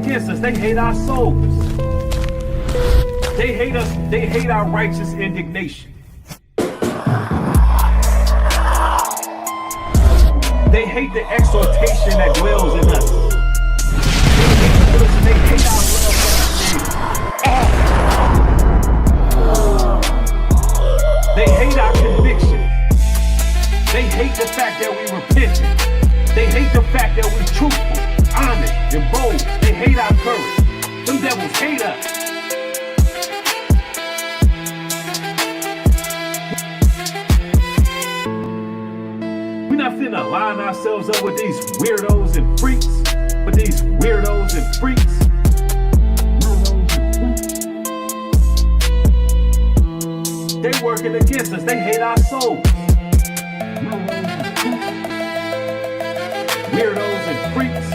against us. They hate our souls. They hate us. They hate our righteous indignation. They hate the exhortation that dwells in us. They hate our love for the They hate our conviction. They hate the fact that we repentant. They hate the fact that we truthful, honest, and bold. They hate our courage. Them devils hate us. We're not finna line ourselves up with these weirdos and freaks. With these weirdos and freaks. They working against us. They hate our souls. Weirdos and freaks.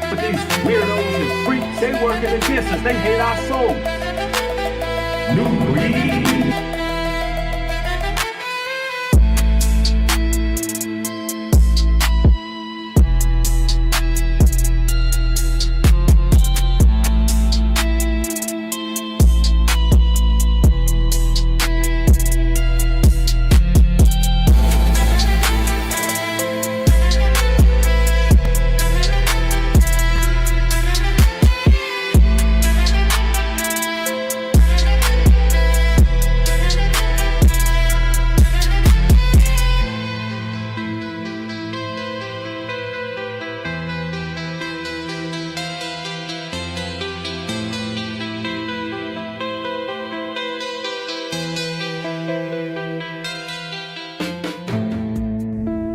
But these weirdos and freaks, they working against us. They hate our souls. Nubreed.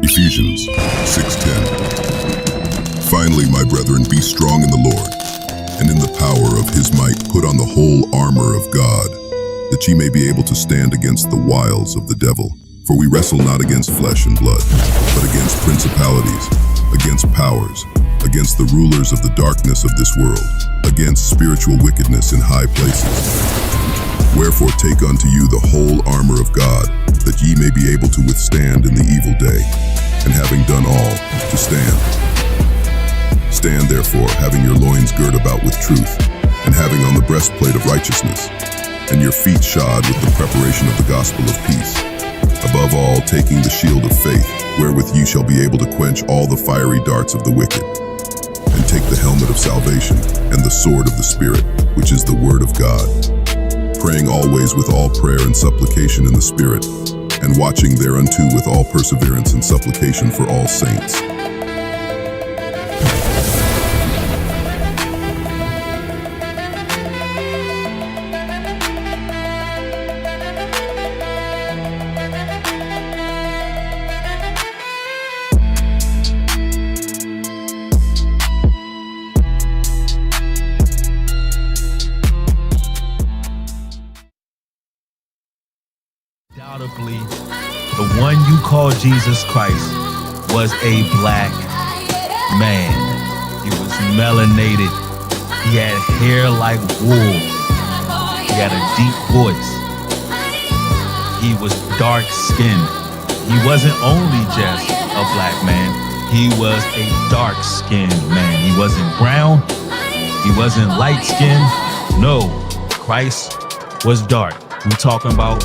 Ephesians 6:10. Finally, my brethren, be strong in the Lord, and in the power of his might put on the whole armor of God, that ye may be able to stand against the wiles of the devil. For we wrestle not against flesh and blood, but against principalities, against powers, against the rulers of the darkness of this world, against spiritual wickedness in high places. Wherefore take unto you the whole armor of God, that ye may be able to withstand in the evil day, and having done all, to stand. Stand therefore, having your loins girt about with truth, and having on the breastplate of righteousness, and your feet shod with the preparation of the gospel of peace. Above all, taking the shield of faith, wherewith ye shall be able to quench all the fiery darts of the wicked, and take the helmet of salvation, and the sword of the Spirit, which is the word of God. Praying always with all prayer and supplication in the Spirit, and watching thereunto with all perseverance and supplication for all saints. Undoubtedly, the one you call Jesus Christ was a black man. He was melanated. He had hair like wool. He had a deep voice. He was dark-skinned. He wasn't only just a black man. He was a dark-skinned man. He wasn't brown. He wasn't light-skinned. No, Christ was dark. We're talking about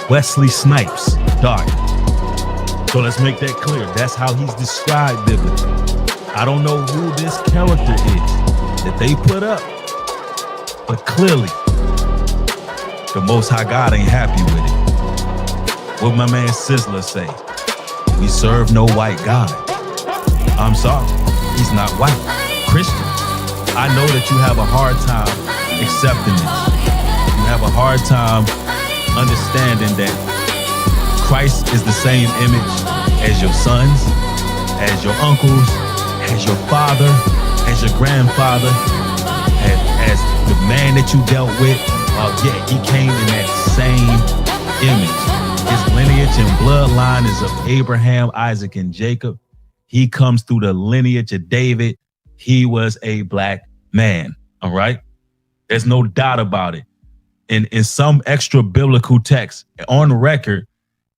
Wesley Snipes, dark. So let's make that clear. That's how he's described biblically. I don't know who this character is that they put up, but clearly the Most High God ain't happy with it. What my man Sizzler say? We serve no white God. I'm sorry, he's not white. Christians, I know that you have a hard time accepting this. You have a hard time understanding that Christ is the same image as your sons, as your uncles, as your father, as your grandfather, as the man that you dealt with. Yeah, he came in that same image. His lineage and bloodline is of Abraham, Isaac, and Jacob. He comes through the lineage of David. He was a black man, all right? There's no doubt about it. In some extra biblical text, on record,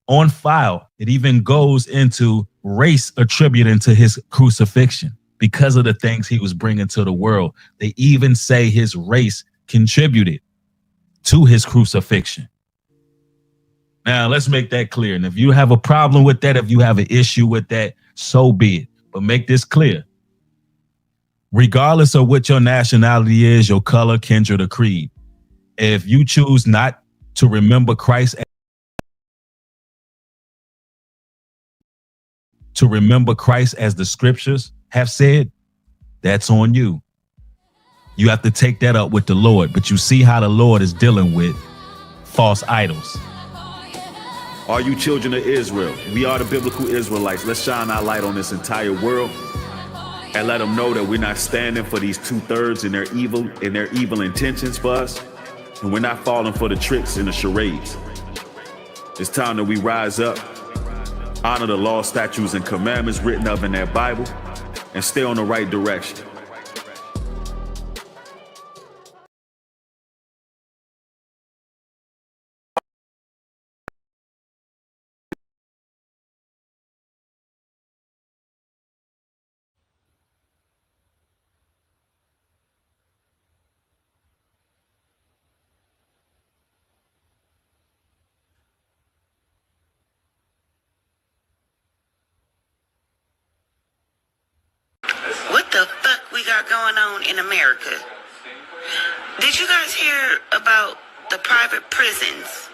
on file, it even goes into race attributing to his crucifixion. because of the things he was bringing to the world. They even say his race contributed to his crucifixion. Now, let's make that clear. And if you have a problem with that, if you have an issue with that, so be it. But make this clear. Regardless of what your nationality is, your color, kindred, or creed, if you choose not to remember Christ, as the scriptures have said, that's on you. You have to take that up with the Lord. But you see how the Lord is dealing with false idols. Are you children of Israel? We are the biblical Israelites. Let's shine our light on this entire world and let them know that we're not standing for these 2/3 and their evil intentions for us. And we're not falling for the tricks and the charades. It's time that we rise up, honor the law, statutes, and commandments written up in that Bible, and stay on the right direction. What the fuck we got going on in America? Did you guys hear about the private prisons?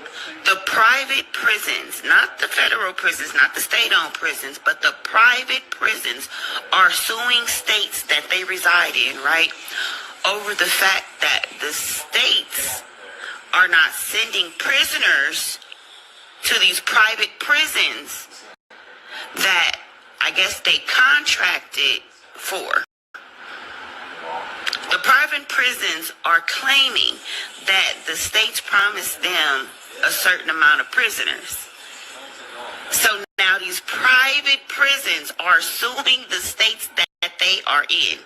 The private prisons, not the federal prisons, not the state-owned prisons, but the private prisons are suing states that they reside in, right? Over the fact that the states are not sending prisoners to these private prisons that I guess they contracted for. The private prisons are claiming that the states promised them a certain amount of prisoners. So now these private prisons are suing the states that they are in.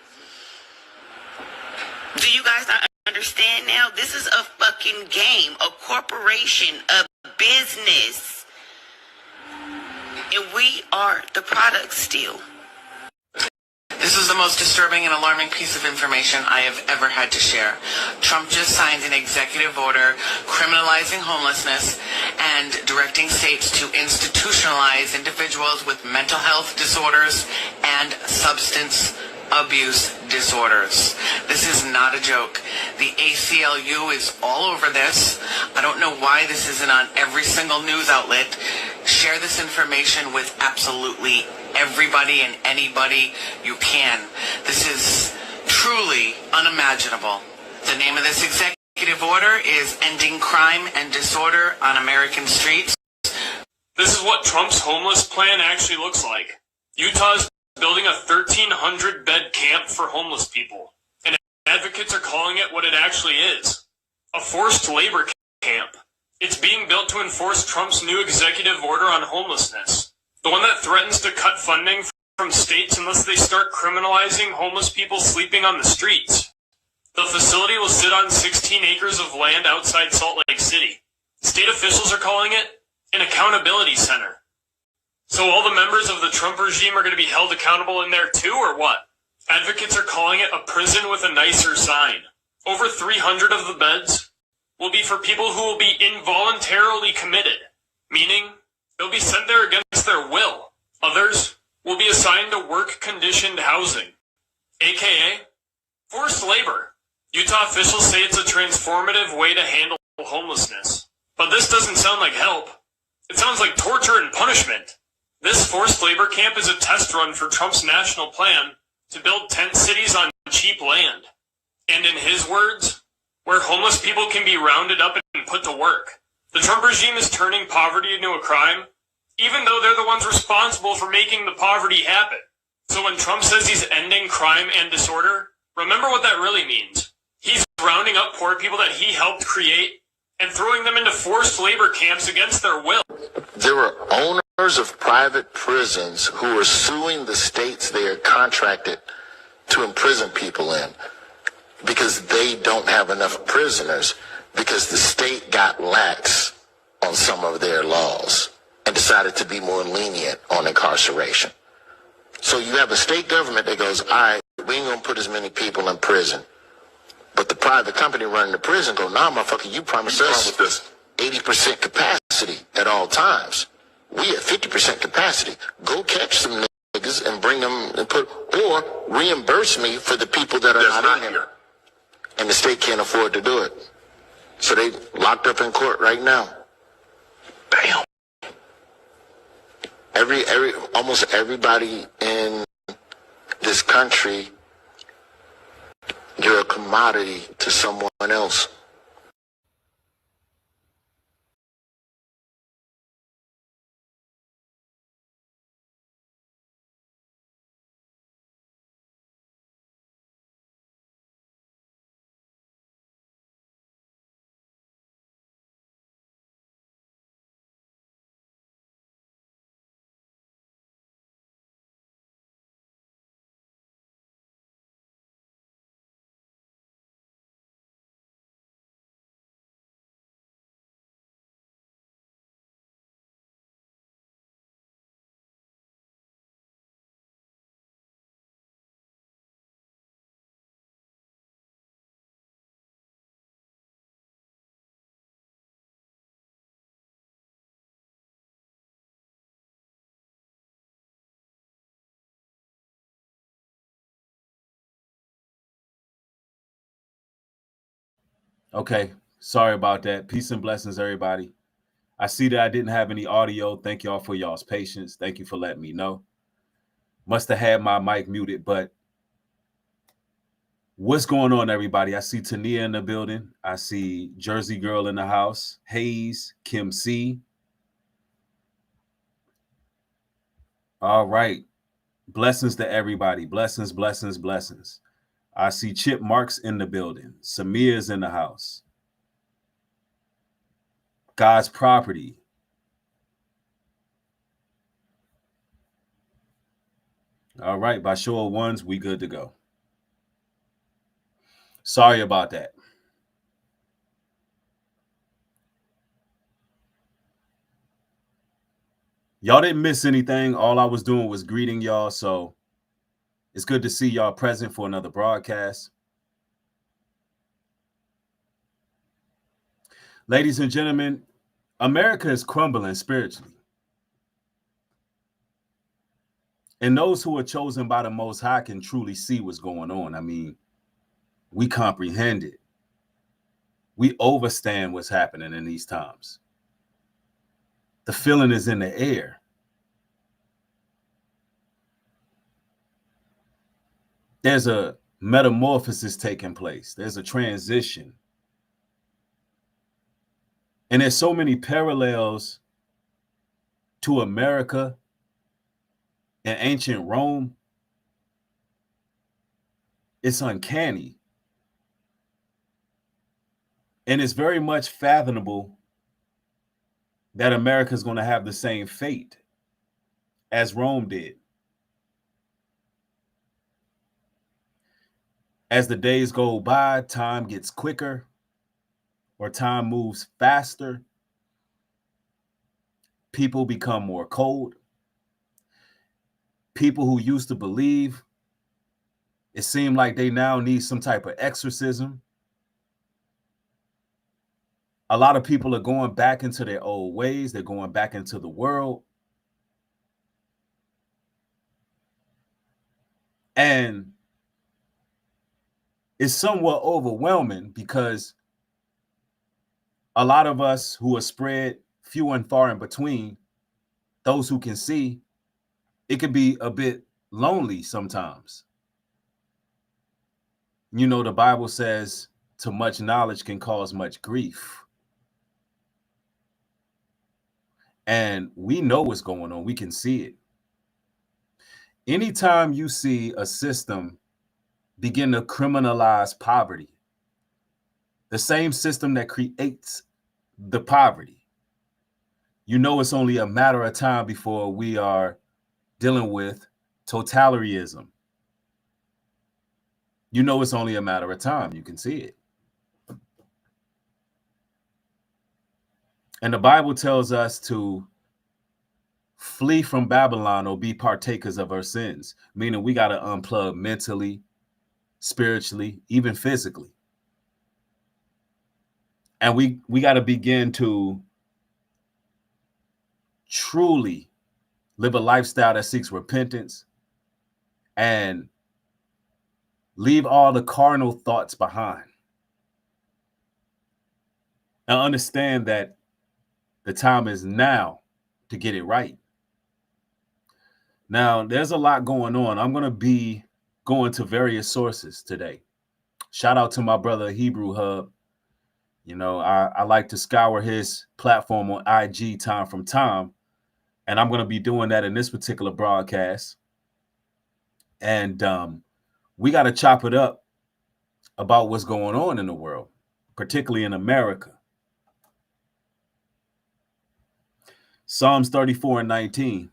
Do you guys not understand now? This is a fucking game, a corporation, a business. And we are the product still. This is the most disturbing and alarming piece of information I have ever had to share. Trump just signed an executive order criminalizing homelessness and directing states to institutionalize individuals with mental health disorders and substance abuse disorders. This is not a joke. The ACLU is all over this. I don't know why this isn't on every single news outlet. Share this information with absolutely everybody and anybody you can. This is truly unimaginable. The name of this executive order is Ending Crime and Disorder on American Streets. This is what Trump's homeless plan actually looks like. Utah's building a 1,300-bed camp for homeless people, and advocates are calling it what it actually is, a forced labor camp. It's being built to enforce Trump's new executive order on homelessness, the one that threatens to cut funding from states unless they start criminalizing homeless people sleeping on the streets. The facility will sit on 16 acres of land outside Salt Lake City. State officials are calling it an accountability center. So all the members of the Trump regime are going to be held accountable in there too, or what? Advocates are calling it a prison with a nicer sign. Over 300 of the beds will be for people who will be involuntarily committed, meaning they'll be sent there against their will. Others will be assigned to work-conditioned housing, aka forced labor. Utah officials say it's a transformative way to handle homelessness. But this doesn't sound like help. It sounds like torture and punishment. This forced labor camp is a test run for Trump's national plan to build tent cities on cheap land. And in his words, where homeless people can be rounded up and put to work. The Trump regime is turning poverty into a crime, even though they're the ones responsible for making the poverty happen. So when Trump says he's ending crime and disorder, remember what that really means. He's rounding up poor people that he helped create and throwing them into forced labor camps against their will. There are owners of private prisons who are suing the states they are contracted to imprison people in because they don't have enough prisoners, because the state got lax on some of their laws and decided to be more lenient on incarceration. So you have a state government that goes, all right, we ain't gonna put as many people in prison. But the private company running the prison go, nah, motherfucker, you promised us 80% capacity at all times. We at 50% capacity. Go catch some niggas and bring them and or reimburse me for the people that are not in here. And the state can't afford to do it. So they locked up in court right now. Bam. Almost everybody in this country, you're a commodity to someone else. Okay, sorry about that. Peace and blessings, everybody. I see that I didn't have any audio. Thank y'all for y'all's patience. Thank you for letting me know. Must have had my mic muted, but what's going on, everybody? I see Tania in the building. I see Jersey Girl in the house. Hayes, Kim C. All right. Blessings to everybody. Blessings, blessings, blessings. I see Chip Marks in the building. Samir's in the house. God's property. All right. By show of ones, we good to go. Sorry about that. Y'all didn't miss anything. All I was doing was greeting y'all. So it's good to see y'all present for another broadcast. Ladies and gentlemen, America is crumbling spiritually. And those who are chosen by the Most High can truly see what's going on. I mean, we comprehend it. We understand what's happening in these times. The feeling is in the air. There's a metamorphosis taking place. There's a transition. And there's so many parallels to America and ancient Rome. It's uncanny. And it's very much fathomable that America is going to have the same fate as Rome did. As the days go by, time gets quicker, or time moves faster. People become more cold. People who used to believe, it seemed like they now need some type of exorcism. A lot of people are going back into their old ways. They're going back into the world. And it's somewhat overwhelming because a lot of us who are spread few and far in between, those who can see, it can be a bit lonely sometimes. You know, the Bible says, too much knowledge can cause much grief. And we know what's going on. We can see it. Anytime you see a system begin to criminalize poverty, the same system that creates the poverty, you know it's only a matter of time before we are dealing with totalitarianism. You know it's only a matter of time. You can see it. And the Bible tells us to flee from Babylon or be partakers of her sins, meaning we got to unplug mentally, spiritually, even physically. And we got to begin to truly live a lifestyle that seeks repentance and leave all the carnal thoughts behind. And understand that the time is now to get it right. Now, there's a lot going on. I'm going to be going to various sources today. Shout out to my brother, Hebrew Hub. You know, I like to scour his platform on IG time from time. And I'm going to be doing that in this particular broadcast. And we got to chop it up about what's going on in the world, particularly in America. Psalms 34:19.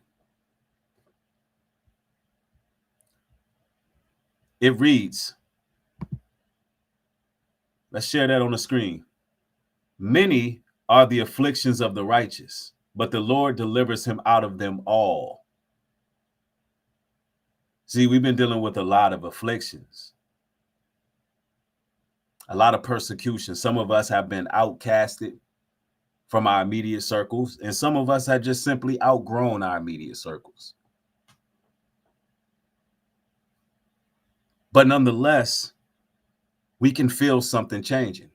It reads, let's share that on the screen. Many are the afflictions of the righteous, but the Lord delivers him out of them all. See, we've been dealing with a lot of afflictions, a lot of persecution. Some of us have been outcasted from our immediate circles, and some of us have just simply outgrown our immediate circles. But nonetheless, we can feel something changing.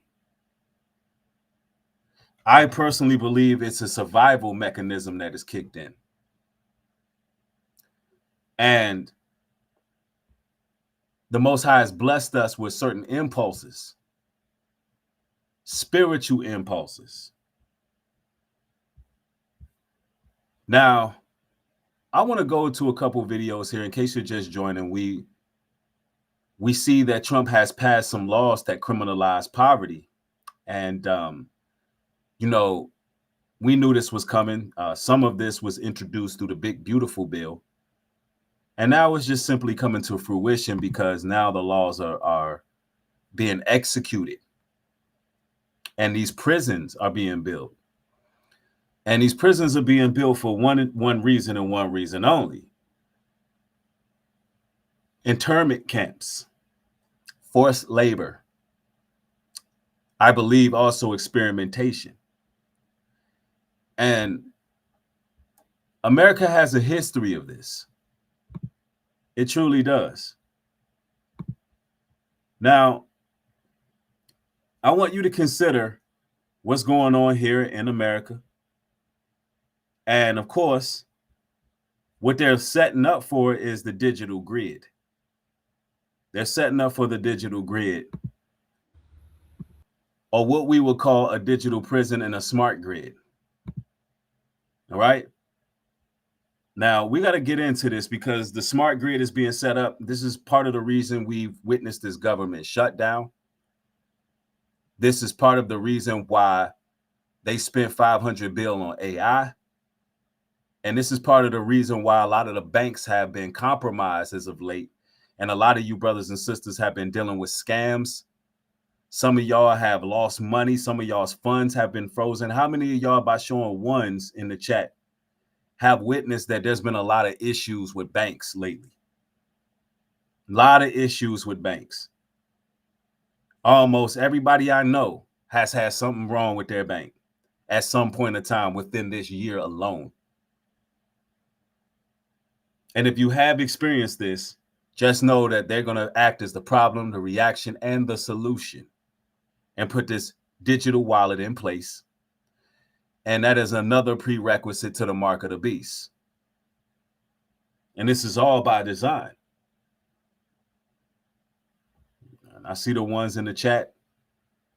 I personally believe it's a survival mechanism that is kicked in. And the Most High has blessed us with certain impulses, spiritual impulses. Now, I want to go to a couple videos here in case you're just joining. We see that Trump has passed some laws that criminalize poverty. And, you know, we knew this was coming. Some of this was introduced through the Big Beautiful Bill. And now it's just simply coming to fruition because now the laws are being executed. And these prisons are being built. And these prisons are being built for one reason and one reason only. Internment camps, forced labor, I believe also experimentation. And America has a history of this. It truly does. Now, I want you to consider what's going on here in America. And of course, what they're setting up for is the digital grid. They're setting up for the digital grid, or what we would call a digital prison and a smart grid. All right. Now, we got to get into this because the smart grid is being set up. This is part of the reason we've witnessed this government shutdown. This is part of the reason why they spent $500 billion on AI. And this is part of the reason why a lot of the banks have been compromised as of late. And a lot of you brothers and sisters have been dealing with scams. Some of y'all have lost money. Some of y'all's funds have been frozen. How many of y'all, by showing ones in the chat, have witnessed that there's been a lot of issues with banks lately? A lot of issues with banks. Almost everybody I know has had something wrong with their bank at some point in time within this year alone. And if you have experienced this, just know that they're going to act as the problem, the reaction, and the solution, and put this digital wallet in place. And that is another prerequisite to the mark of the beast. And this is all by design. And I see the ones in the chat.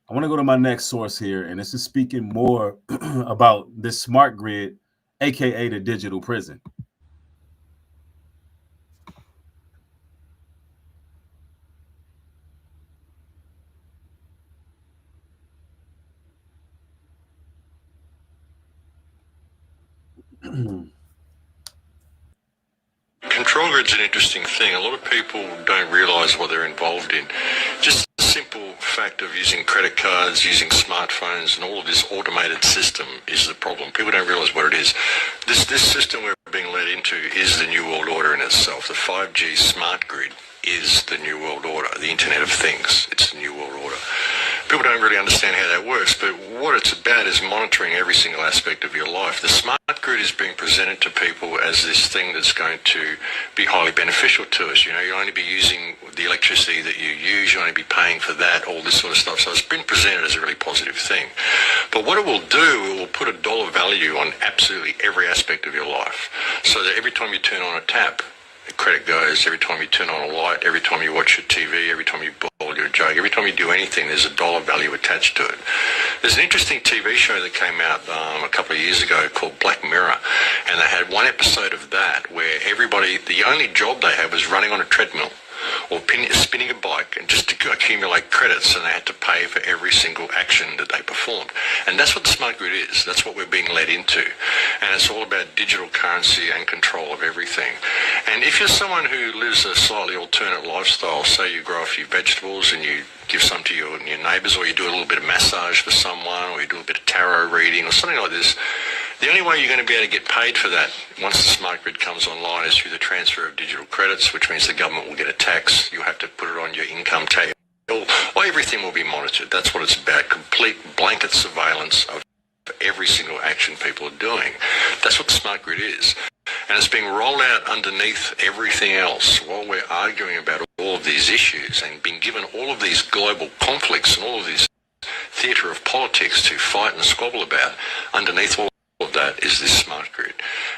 I want to go to my next source here, and this is speaking more about this smart grid, aka the digital prison. Control grid's an interesting thing. A lot of people don't realize what they're involved in. Just simple fact of using credit cards, using smartphones, and all of this automated system is the problem. People don't realize what it is. This system we're being led into is the New World Order in itself. The 5G smart grid is the New World Order, the Internet of Things. It's the New World Order. People don't really understand how that works, but what it's about is monitoring every single aspect of your life. The smart grid is being presented to people as this thing that's going to be highly beneficial to us. You know, you'll only be using the electricity that you use, you'll only be paying for that, all this sort of stuff. So it's been presented as a really positive thing. But what it will do, it will put a dollar value on absolutely every aspect of your life. So that every time you turn on a tap, the credit goes. Every time you turn on a light, every time you watch your TV, every time you boil your jug, every time you do anything, there's a dollar value attached to it. There's an interesting TV show that came out a couple of years ago called Black Mirror, and they had one episode of that where everybody, the only job they had was running on a treadmill or spinning a bike and just to accumulate credits, and they had to pay for every single action that they performed. And that's what the smart grid is. That's what we're being led into. And it's all about digital currency and control of everything. And if you're someone who lives a slightly alternate lifestyle, say you grow a few vegetables and you give some to your neighbours, or you do a little bit of massage for someone, or you do a bit of tarot reading or something like this, the only way you're going to be able to get paid for that once the smart grid comes online is through the transfer of digital credits, which means the government will get a tax. You'll have to put it on your income tax. Or everything will be monitored. That's what it's about, complete blanket surveillance of every single action people are doing. That's what the smart grid is. And it's being rolled out underneath everything else while we're arguing about all of these issues and being given all of these global conflicts and all of these theatre of politics to fight and squabble about. Underneath all of that is this smart grid.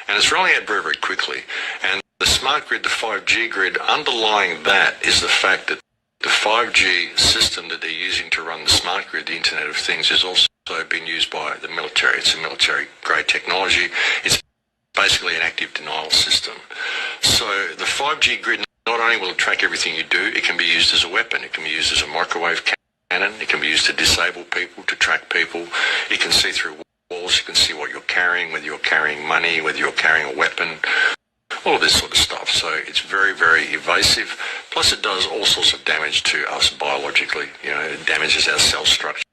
And it's rolling out very, very quickly. And the smart grid, the 5G grid, underlying that is the fact that the 5G system that they're using to run the smart grid, the Internet of Things, is also being used by the military. It's a military-grade technology. It's basically an active denial system. So the 5G grid not only will track everything you do, it can be used as a weapon. It can be used as a microwave cannon. It can be used to disable people, to track people. It can see through walls. You can see what you're carrying, whether you're carrying money, whether you're carrying a weapon, all of this sort of stuff. So it's very, very evasive. Plus it does all sorts of damage to us biologically. You know, it damages our cell structure,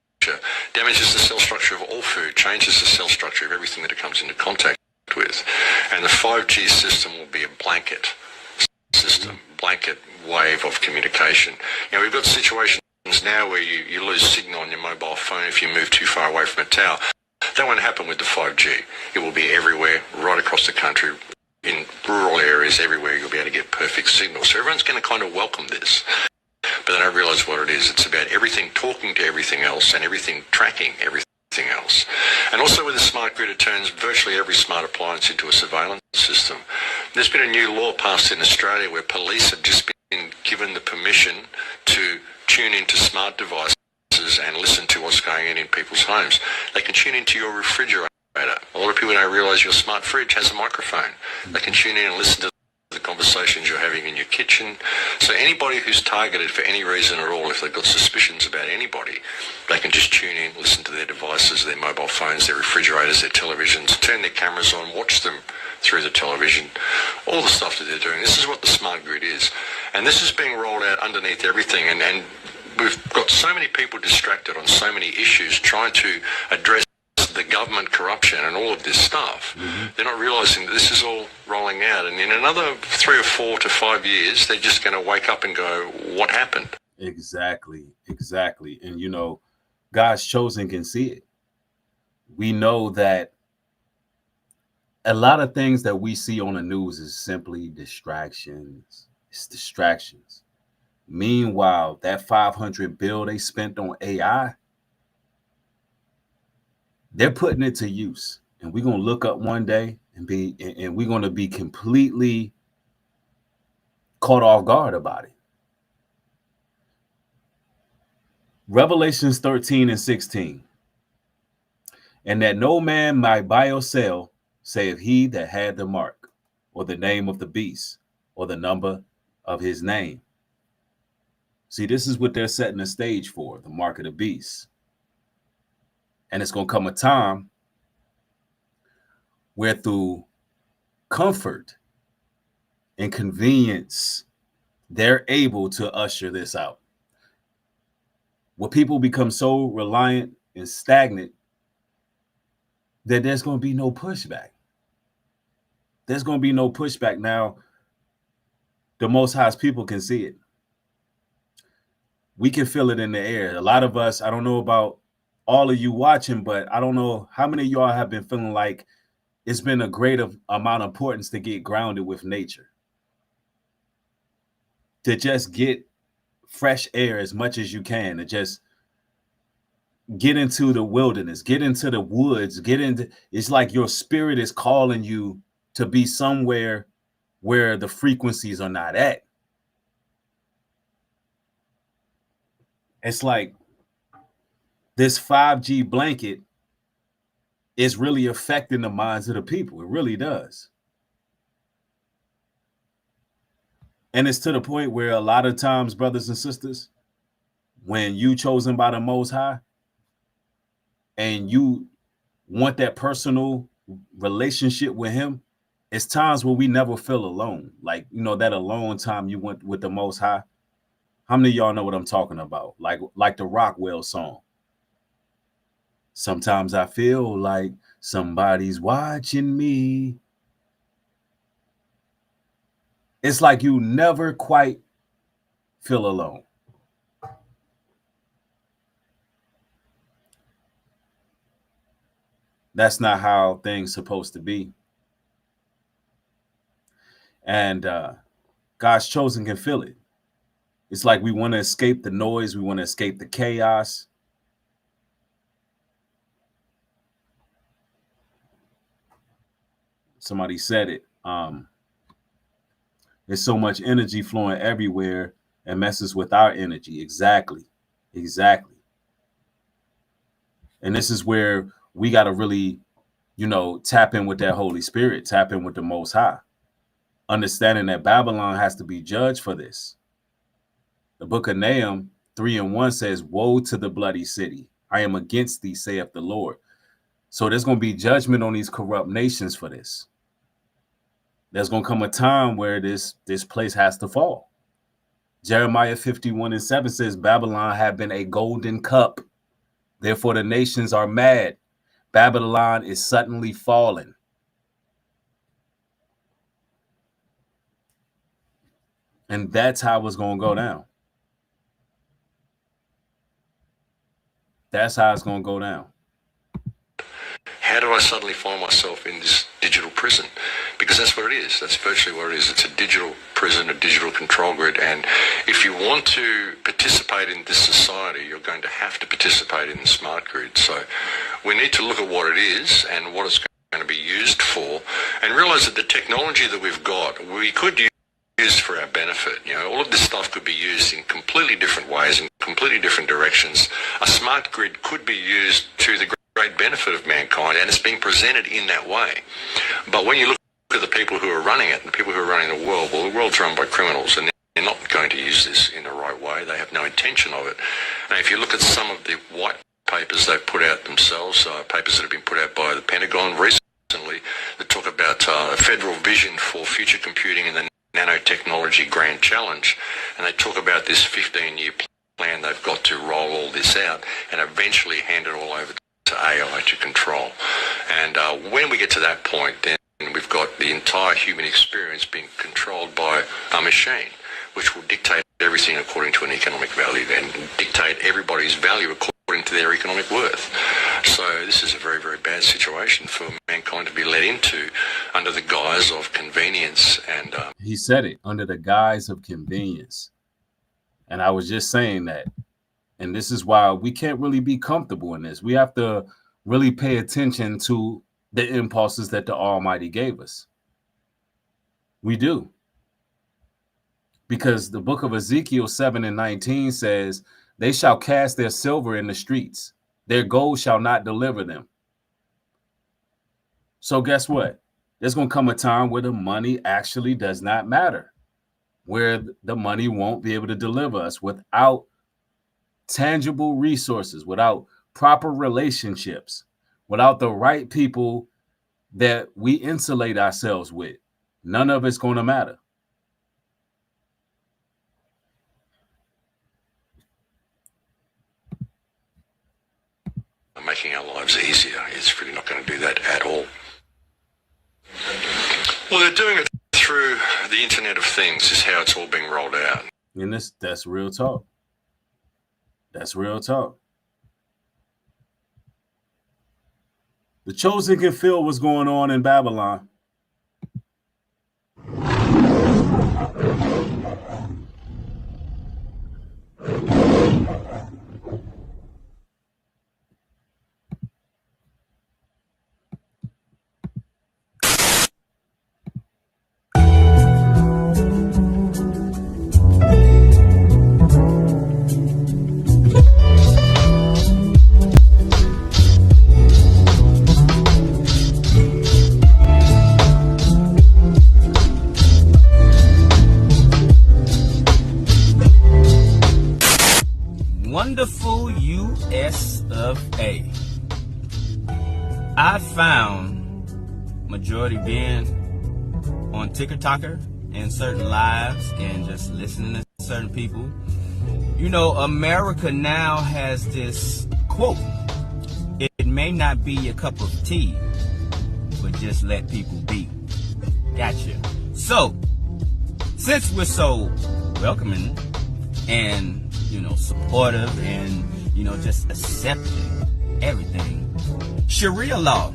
damages the cell structure of all food, changes the cell structure of everything that it comes into contact with. And the 5G system will be a blanket system, blanket wave of communication. You know, we've got situations now where you lose signal on your mobile phone if you move too far away from a tower. That won't happen with the 5G. It will be everywhere, right across the country, in rural areas, everywhere. You'll be able to get perfect signal. So everyone's going to kind of welcome this. But they don't realise what it is. It's about everything talking to everything else and everything tracking everything else. And also with the smart grid, it turns virtually every smart appliance into a surveillance system. There's been a new law passed in Australia where police have just been given the permission to tune into smart devices and listen to what's going on in people's homes. They can tune into your refrigerator. A lot of people don't realise your smart fridge has a microphone. They can tune in and listen to the conversations you're having in your kitchen. So anybody who's targeted for any reason at all, if they've got suspicions about anybody, they can just tune in, listen to their devices, their mobile phones, their refrigerators, their televisions, turn their cameras on, watch them through the television, all the stuff that they're doing. This is what the smart grid is. And this is being rolled out underneath everything. And we've got so many people distracted on so many issues trying to address the government corruption and all of this stuff. They're not realising that this is all rolling out, and in another 3 or 4 to 5 years they're just going to wake up and go, what happened? Exactly. And you know, God's chosen can see it. We know that a lot of things that we see on the news is simply distractions. It's distractions. Meanwhile, that $500 billion they spent on AI, they're putting it to use, and we're going to look up one day and we're going to be completely caught off guard about it. Revelations 13:16. And that no man might buy or sell, save he that had the mark, or the name of the beast, or the number of his name. See, this is what they're setting the stage for, the mark of the beast. And it's going to come a time where through comfort and convenience, they're able to usher this out. where people become so reliant and stagnant that there's going to be no pushback. There's going to be no pushback. Now, the Most High's people can see it. We can feel it in the air. A lot of us, I don't know about all of you watching, but I don't know how many of y'all have been feeling like it's been a great amount of importance to get grounded with nature, to just get fresh air as much as you can, to just get into the wilderness, get into the woods, it's like your spirit is calling you to be somewhere where the frequencies are not at. It's like this 5G blanket is really affecting the minds of the people. It really does. And it's to the point where a lot of times, brothers and sisters, when you chosen by the Most High and you want that personal relationship with him, it's times where we never feel alone. Like, you know, that alone time you went with the Most High. How many of y'all know what I'm talking about? Like the Rockwell song. Sometimes I feel like somebody's watching me. It's like you never quite feel alone. That's not how things supposed to be. And God's chosen can feel it. It's like we want to escape the noise. We want to escape the chaos. Somebody said it. There's so much energy flowing everywhere and messes with our energy. Exactly. And this is where we got to really, tap in with that Holy Spirit, tap in with the Most High, understanding that Babylon has to be judged for this. The book of Nahum 3:1 says, "Woe to the bloody city. I am against thee, saith the Lord." So there's going to be judgment on these corrupt nations for this. There's going to come a time where this place has to fall. Jeremiah 51:7 says, "Babylon have been a golden cup. Therefore the nations are mad. Babylon is suddenly fallen." And that's how it's going to go down. That's how it's going to go down. How do I suddenly find myself in this digital prison? Because that's what it is. That's virtually what it is. It's a digital prison, a digital control grid. And if you want to participate in this society, you're going to have to participate in the smart grid. So we need to look at what it is and what it's going to be used for, and realize that the technology that we've got, we could use for our benefit. All of this stuff could be used in completely different ways, in completely different directions. A smart grid could be used to the great benefit of mankind, and it's being presented in that way. But when you look at the people who are running it, the people who are running the world, well, the world's run by criminals, and they're not going to use this in the right way. They have no intention of it. And if you look at some of the white papers they've put out themselves, papers that have been put out by the Pentagon recently, that talk about a federal vision for future computing and the nanotechnology grand challenge, and they talk about this 15-year plan they've got to roll all this out and eventually hand it all over to AI to control. And when we get to that point, then we've got the entire human experience being controlled by a machine, which will dictate everything according to an economic value and dictate everybody's value according to their economic worth. So this is a very, very bad situation for mankind to be led into under the guise of convenience. And he said it, under the guise of convenience. And I was just saying that. And this is why we can't really be comfortable in this. We have to really pay attention to the impulses that the Almighty gave us. We do. Because the book of Ezekiel 7:19 says, "They shall cast their silver in the streets. Their gold shall not deliver them." So guess what? There's going to come a time where the money actually does not matter, where the money won't be able to deliver us without tangible resources, without proper relationships, without the right people that we insulate ourselves with. None of it's going to matter. making our lives easier. It's really not going to do that at all. Well, they're doing it through the Internet of Things is how it's all being rolled out. And that's real talk. That's real talk. The chosen can feel what's going on in Babylon. Wonderful US of A. I found majority being on TikToker and certain lives and just listening to certain people. You know, America now has this quote. It may not be your cup of tea, but just let people be. Gotcha. So, since we're so welcoming and supportive and, just accepting everything. Sharia law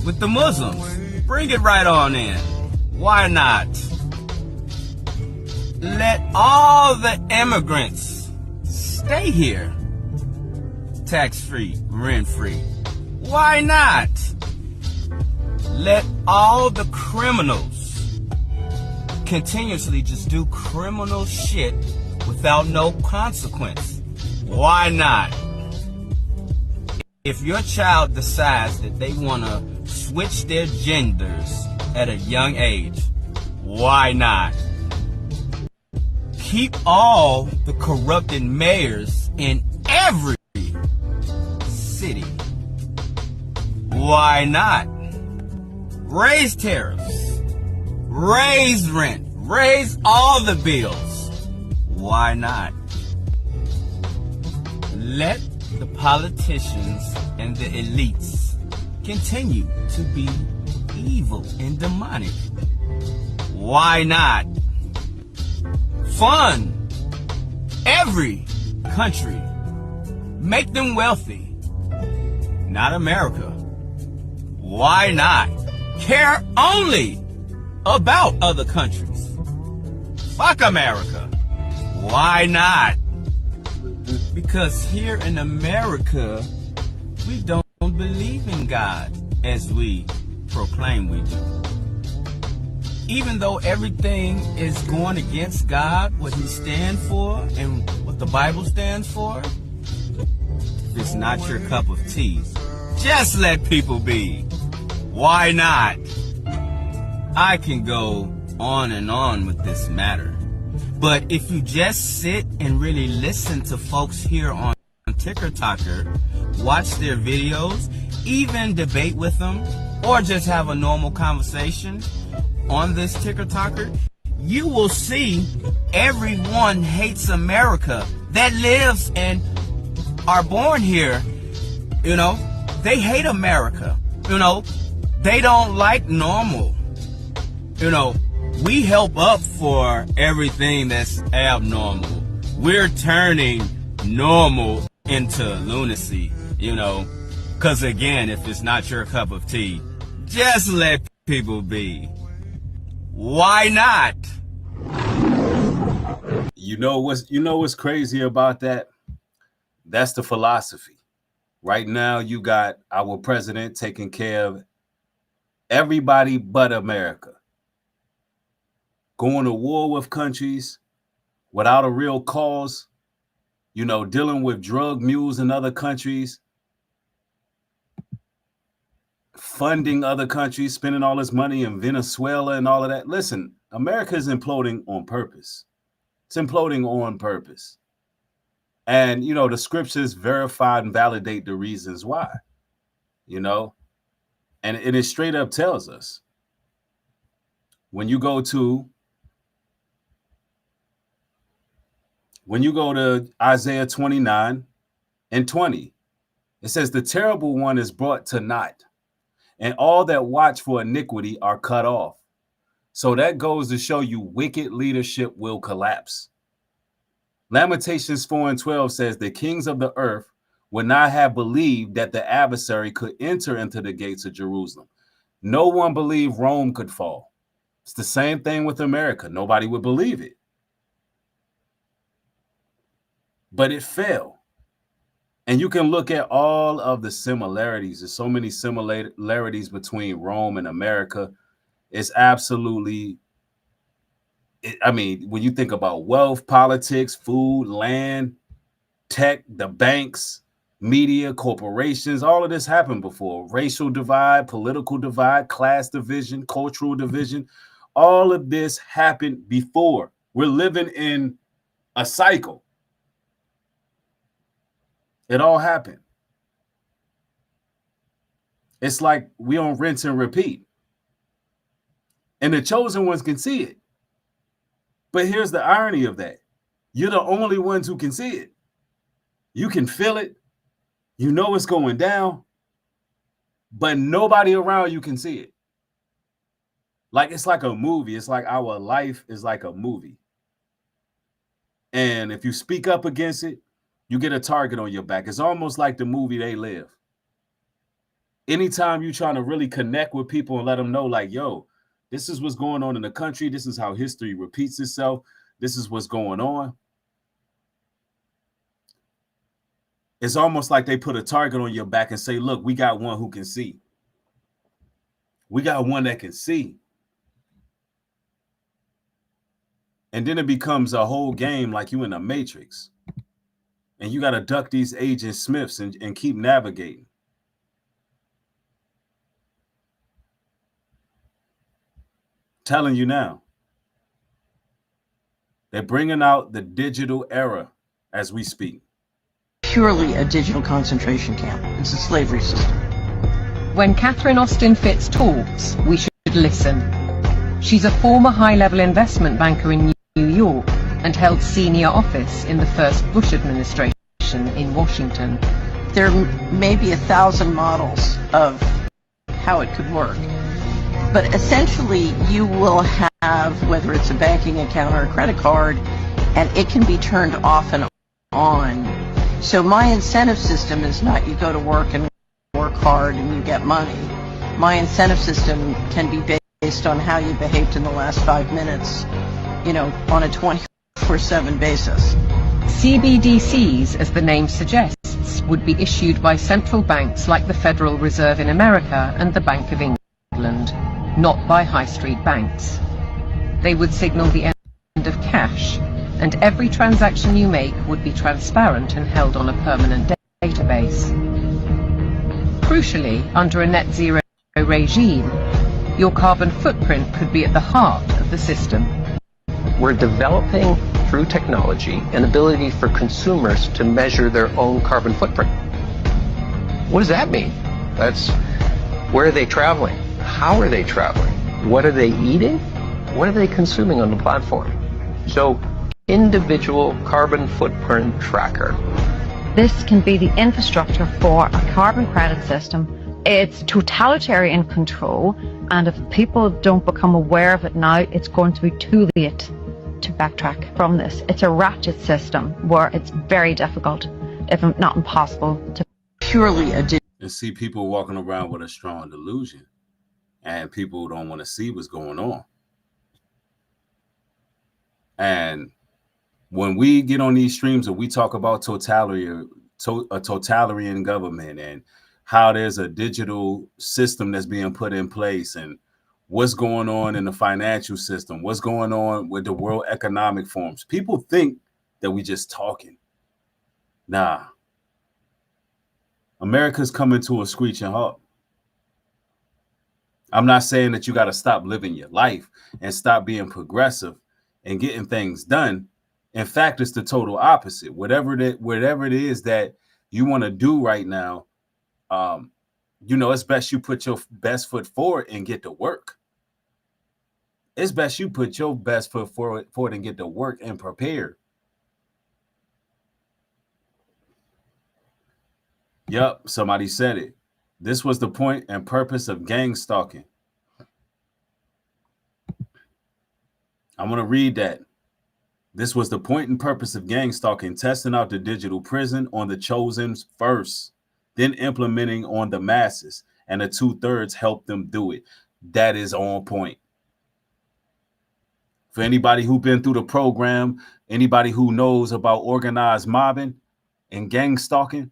with the Muslims. Bring it right on in. Why not? Let all the immigrants stay here. Tax-free, rent-free. Why not? Let all the criminals continuously just do criminal shit without no consequence. Why not? If your child decides that they want to switch their genders at a young age, why not? Keep all the corrupted mayors in every city. Why not? Raise tariffs, raise rent, raise all the bills. Why not? Let the politicians and the elites continue to be evil and demonic. Why not? Fund every country. Make them wealthy. Not America. Why not? Care only about other countries. Fuck America. Why not? Because here in America, we don't believe in God as we proclaim we do. Even though everything is going against God, what He stands for and what the Bible stands for, it's not your cup of tea. Just let people be. Why not? I can go on and on with this matter. But if you just sit and really listen to folks here on TikToker, watch their videos, even debate with them, or just have a normal conversation on this TikToker, you will see everyone hates America that lives and are born here. They hate America. They don't like normal. We help up for everything that's abnormal. We're turning normal into lunacy, because again, if it's not your cup of tea, just let people be. Why not? You know what's crazy about that? That's the philosophy. Right now, you got our president taking care of everybody but America. Going to war with countries without a real cause, dealing with drug mules in other countries, funding other countries, spending all this money in Venezuela and all of that. Listen, America is imploding on purpose. It's imploding on purpose. And, the scriptures verify and validate the reasons why, and it straight up tells us when you go to Isaiah 29 and 20, It says the terrible one is brought to naught, and all that watch for iniquity are cut off. So that goes to show you wicked leadership will collapse. Lamentations 4:12 says the kings of the earth would not have believed that the adversary could enter into the gates of Jerusalem. No one believed Rome could fall. It's the same thing with America. Nobody would believe it. But it fell. And you can look at all of the similarities. There's so many similarities between Rome and America. It's absolutely, when you think about wealth, politics, food, land, tech, the banks, media, corporations, all of this happened before. Racial divide, political divide, class division, cultural division. All of this happened before. We're living in a cycle. It all happened. It's like we on rinse and repeat. And the chosen ones can see it. But here's the irony of that. You're the only ones who can see it. You can feel it. You know it's going down. But nobody around you can see it. Like it's like a movie. It's like our life is like a movie. And if you speak up against it, you get a target on your back. It's almost like the movie They Live. Anytime you're trying to really connect with people and let them know, like, yo, this is what's going on in the country. This is how history repeats itself. This is what's going on. It's almost like they put a target on your back and say, look, we got one who can see. We got one that can see. And then it becomes a whole game like you in a Matrix. And you got to duck these Agent Smiths and keep navigating. Telling you now. They're bringing out the digital era as we speak. Purely a digital concentration camp. It's a slavery system. When Catherine Austin Fitts talks, we should listen. She's a former high-level investment banker in New York and held senior office in the first Bush administration in Washington. There may be 1,000 models of how it could work. But essentially, you will have, whether it's a banking account or a credit card, and it can be turned off and on. So my incentive system is not you go to work and work hard and you get money. My incentive system can be based on how you behaved in the last 5 minutes, on a 24/7 basis. CBDCs, as the name suggests, would be issued by central banks like the Federal Reserve in America and the Bank of England, not by high street banks. They would signal the end of cash, and every transaction you make would be transparent and held on a permanent database. Crucially, under a net zero regime, your carbon footprint could be at the heart of the system. We're developing, through technology, an ability for consumers to measure their own carbon footprint. What does that mean? That's where are they traveling? How are they traveling? What are they eating? What are they consuming on the platform? So, individual carbon footprint tracker. This can be the infrastructure for a carbon credit system. It's totalitarian control, and if people don't become aware of it now, it's going to be too late to backtrack from this. It's a ratchet system where it's very difficult, if not impossible, to purely a and see people walking around with a strong delusion, and people don't want to see what's going on. And when we get on these streams and we talk about a totalitarian government and how there's a digital system that's being put in place and what's going on in the financial system, what's going on with the World Economic Forums, people think that we just talking. Nah. America's coming to a screeching halt. I'm not saying that you got to stop living your life and stop being progressive and getting things done. In fact, it's the total opposite. Whatever it is that you want to do right now, it's best you put your best foot forward and get to work. It's best you put your best foot forward and get to work and prepare. Yup, somebody said it. This was the point and purpose of gang stalking. I'm going to read that. This was the point and purpose of gang stalking, testing out the digital prison on the chosen first, then implementing on the masses, and the 2/3 helped them do it. That is on point. For anybody who's been through the program, anybody who knows about organized mobbing and gang stalking,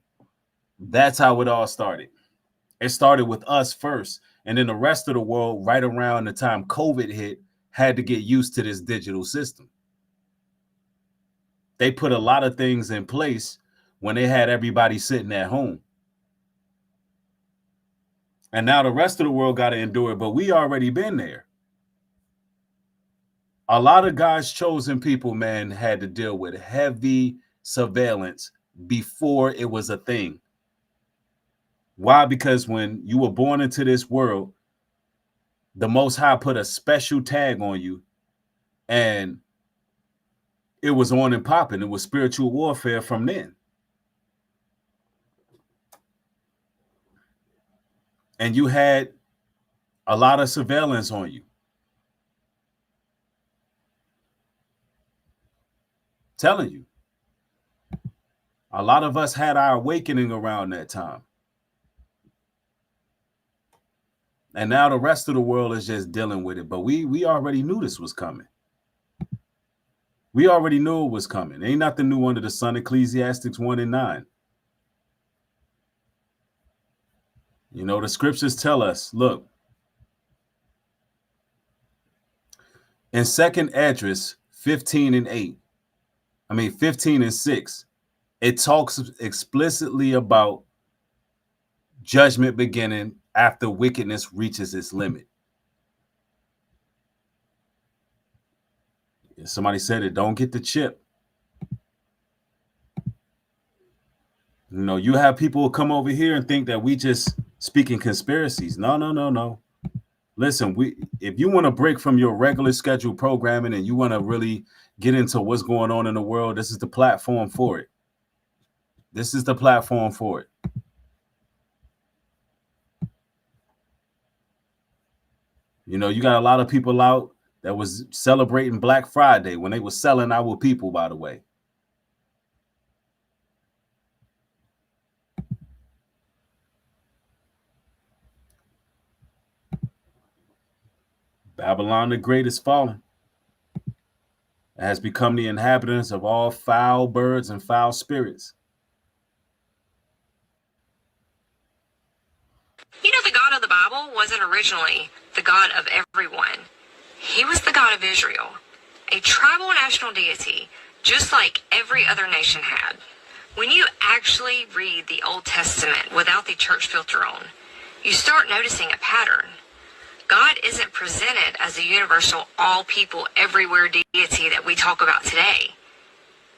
that's how it all started. It started with us first, and then the rest of the world, right around the time COVID hit, had to get used to this digital system. They put a lot of things in place when they had everybody sitting at home. And now the rest of the world got to endure it, but we already been there. A lot of God's chosen people, man, had to deal with heavy surveillance before it was a thing. Why? Because when you were born into this world, the Most High put a special tag on you, and it was on and popping. It was spiritual warfare from then. And you had a lot of surveillance on you. Telling you. A lot of us had our awakening around that time. And now the rest of the world is just dealing with it. But we already knew this was coming. We already knew it was coming. Ain't nothing new under the sun. Ecclesiastes 1:9. You know, the scriptures tell us, look, in 2nd Esdras 15:6, it talks explicitly about judgment beginning after wickedness reaches its limit. Somebody said it, don't get the chip. You know, you have people who come over here and think that we just speaking conspiracies. No. Listen, if you want to break from your regular scheduled programming and you want to really get into what's going on in the world, this is the platform for it. This is the platform for it. You know, you got a lot of people out that was celebrating Black Friday when they were selling our people, by the way. Babylon the Great is fallen. It has become the inhabitants of all foul birds and foul spirits. You know, the God of the Bible wasn't originally the God of everyone. He was the God of Israel, a tribal national deity, just like every other nation had. When you actually read the Old Testament without the church filter on, you start noticing a pattern. God isn't presented as a universal, all people, everywhere deity that we talk about today.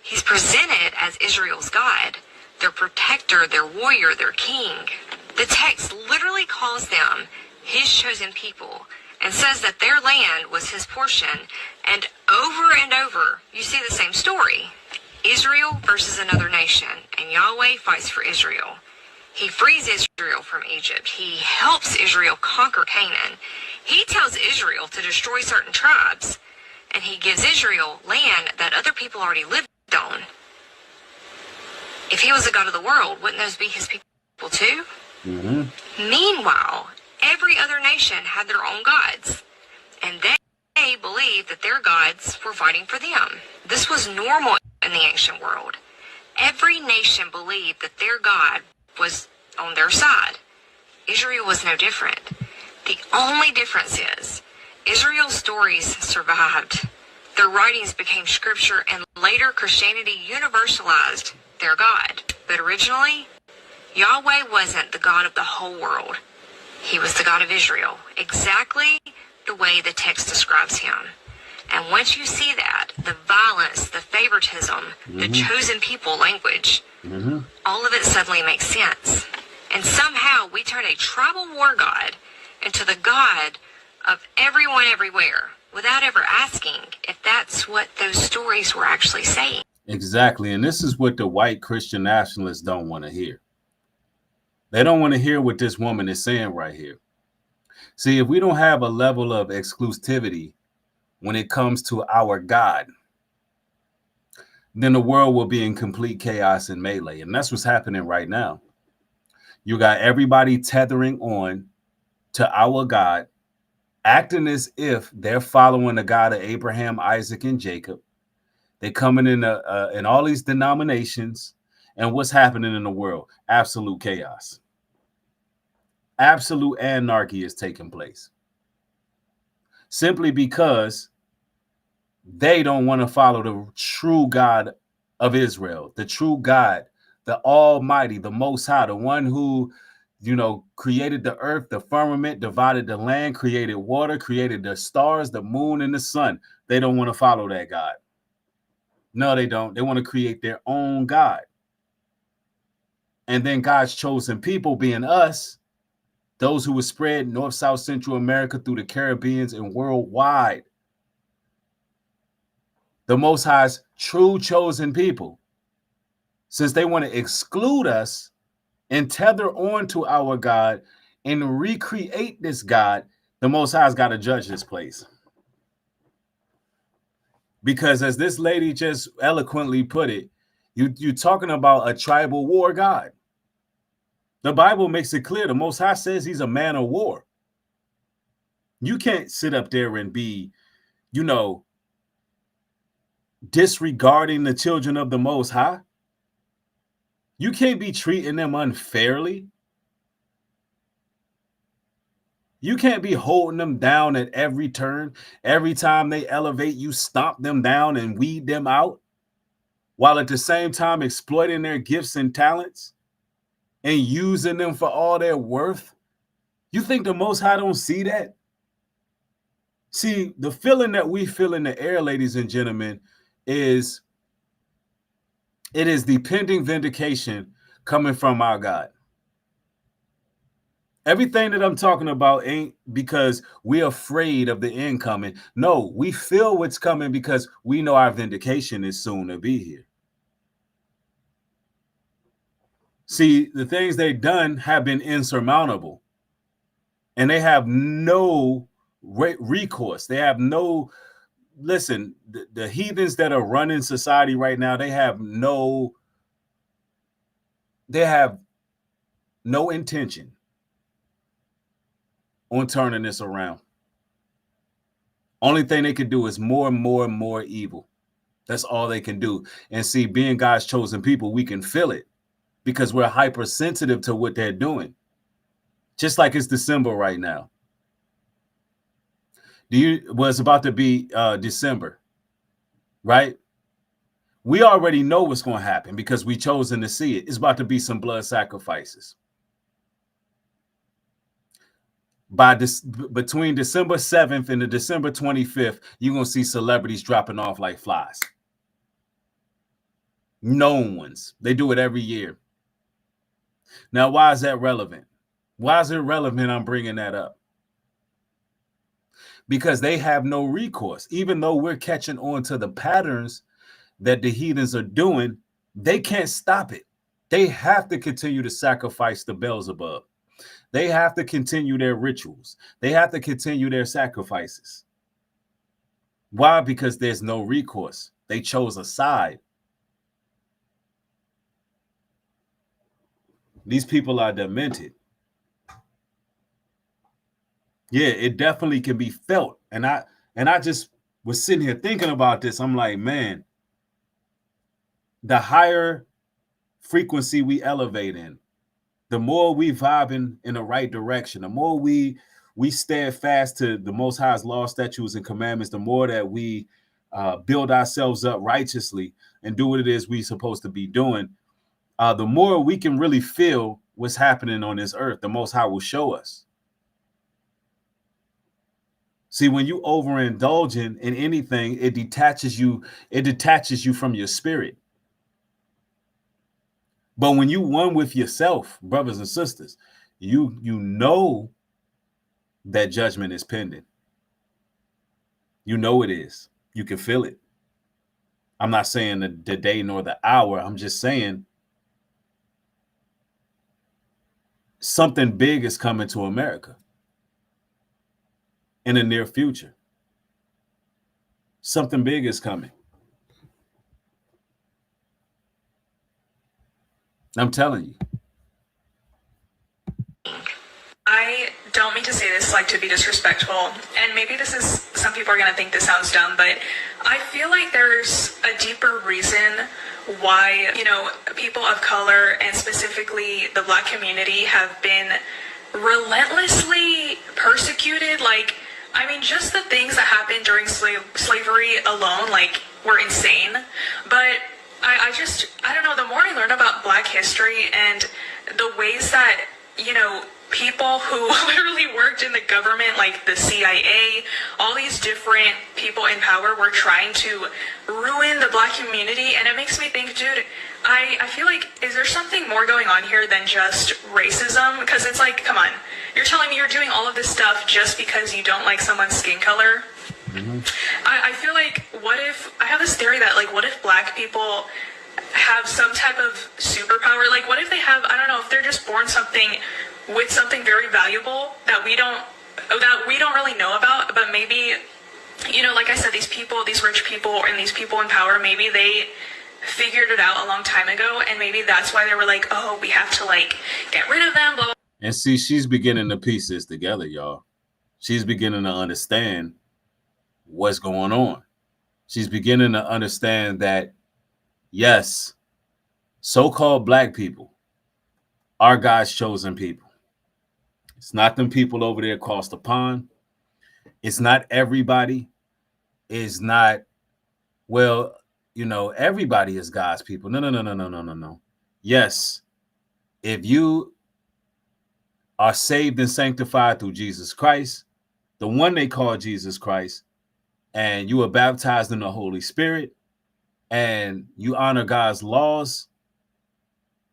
He's presented as Israel's God, their protector, their warrior, their king. The text literally calls them his chosen people and says that their land was his portion. And over, you see the same story. Israel versus another nation, and Yahweh fights for Israel. He frees Israel from Egypt. He helps Israel conquer Canaan. He tells Israel to destroy certain tribes, and he gives Israel land that other people already lived on. If he was the God of the world, wouldn't those be his people too? Mm-hmm. Meanwhile, every other nation had their own gods, and they believed that their gods were fighting for them. This was normal in the ancient world. Every nation believed that their God was on their side. Israel was no different. The only difference is Israel's stories survived. Their writings became scripture, and later Christianity universalized their God. But originally, Yahweh wasn't the God of the whole world. He was the God of Israel, exactly the way the text describes him. And once you see that, the violence, the favoritism, the chosen people language, all of it suddenly makes sense. And somehow we turn a tribal war god into the God of everyone everywhere without ever asking if that's what those stories were actually saying. Exactly. And this is what the white Christian nationalists don't want to hear. They don't want to hear what this woman is saying right here. See, if we don't have a level of exclusivity when it comes to our God, then the world will be in complete chaos and melee. And that's what's happening right now. You got everybody tethering on to our God, acting as if they're following the God of Abraham, Isaac, and Jacob. They're coming in all these denominations. And what's happening in the world? Absolute chaos. Absolute anarchy is taking place. Simply because they don't want to follow the true God of Israel, the true God, the Almighty, the Most High, the one who, created the earth, the firmament, divided the land, created water, created the stars, the moon, and the sun. They don't want to follow that God. No, they don't. They want to create their own God. And then God's chosen people, being us, those who were spread North, South, Central America through the Caribbeans and worldwide. The Most High's true chosen people. Since they want to exclude us and tether on to our God and recreate this God, the Most High's got to judge this place. Because as this lady just eloquently put it, you're talking about a tribal war God. The Bible makes it clear. The Most High says he's a man of war. You can't sit up there and be, disregarding the children of the Most High. You can't be treating them unfairly. You can't be holding them down at every turn. Every time they elevate, you stomp them down and weed them out, while at the same time exploiting their gifts and talents and using them for all their worth. You think the Most High don't see that? See, the feeling that we feel in the air, ladies and gentlemen, is the pending vindication coming from our God. Everything that I'm talking about ain't because we're afraid of the incoming. No, we feel what's coming because we know our vindication is soon to be here. See, the things they've done have been insurmountable, and they have no recourse. They have no, listen, the heathens that are running society right now, they have no intention on turning this around. Only thing they can do is more and more and more evil. That's all they can do. And see, being God's chosen people, we can feel it because we're hypersensitive to what they're doing. Just like it's December right now. It's about to be December, right? We already know what's going to happen because we chosen to see it. It's about to be some blood sacrifices. Between December 7th and the December 25th, you're going to see celebrities dropping off like flies. Known ones. They do it every year. Now, why is that relevant? Why is it relevant I'm bringing that up? Because they have no recourse. Even though we're catching on to the patterns that the heathens are doing, they can't stop it. They have to continue to sacrifice the Beelzebub. They have to continue their rituals. They have to continue their sacrifices. Why? Because there's no recourse. They chose a side. These people are demented. Yeah, it definitely can be felt. And I just was sitting here thinking about this. I'm like, man, the higher frequency we elevate in, the more we vibe in the right direction, the more we stand fast to the Most High's law, statutes, and commandments, the more that we build ourselves up righteously and do what it is we're supposed to be doing, the more we can really feel what's happening on this earth. The Most High will show us. See, when you overindulge in anything, it detaches you from your spirit. But when you one with yourself, brothers and sisters, you know that judgment is pending. You know it is. You can feel it. I'm not saying the day nor the hour. I'm just saying something big is coming to America in the near future. Something big is coming. I'm telling you. I don't mean to say this like to be disrespectful, and maybe this is, some people are going to think this sounds dumb, but I feel like there's a deeper reason why, you know, people of color and specifically the Black community have been relentlessly persecuted. Like, I mean, just the things that happened during slavery alone, like, were insane. But I don't know, the more I learn about Black history and the ways that, you know, people who literally worked in the government, like the CIA, all these different people in power were trying to ruin the Black community. And it makes me think, dude, I feel like, is there something more going on here than just racism? Because it's like, come on, you're telling me you're doing all of this stuff just because you don't like someone's skin color? I feel like, what if, I have this theory that, like, what if Black people have some type of superpower? Like, what if they have, I don't know, if they're just born with something very valuable that we don't really know about, but maybe, you know, like I said, these people, these rich people and these people in power, maybe they figured it out a long time ago, and maybe that's why they were like, oh, we have to, like, get rid of them, blah, blah. And see, she's beginning to piece this together, y'all. She's beginning to understand what's going on. She's beginning to understand that, yes, so-called Black people are God's chosen people. It's not them people over there across the pond. It's not everybody. It's not, well, you know, everybody is God's people. No. Yes, if you are saved and sanctified through Jesus Christ, the one they call Jesus Christ, and you are baptized in the Holy Spirit, and you honor God's laws,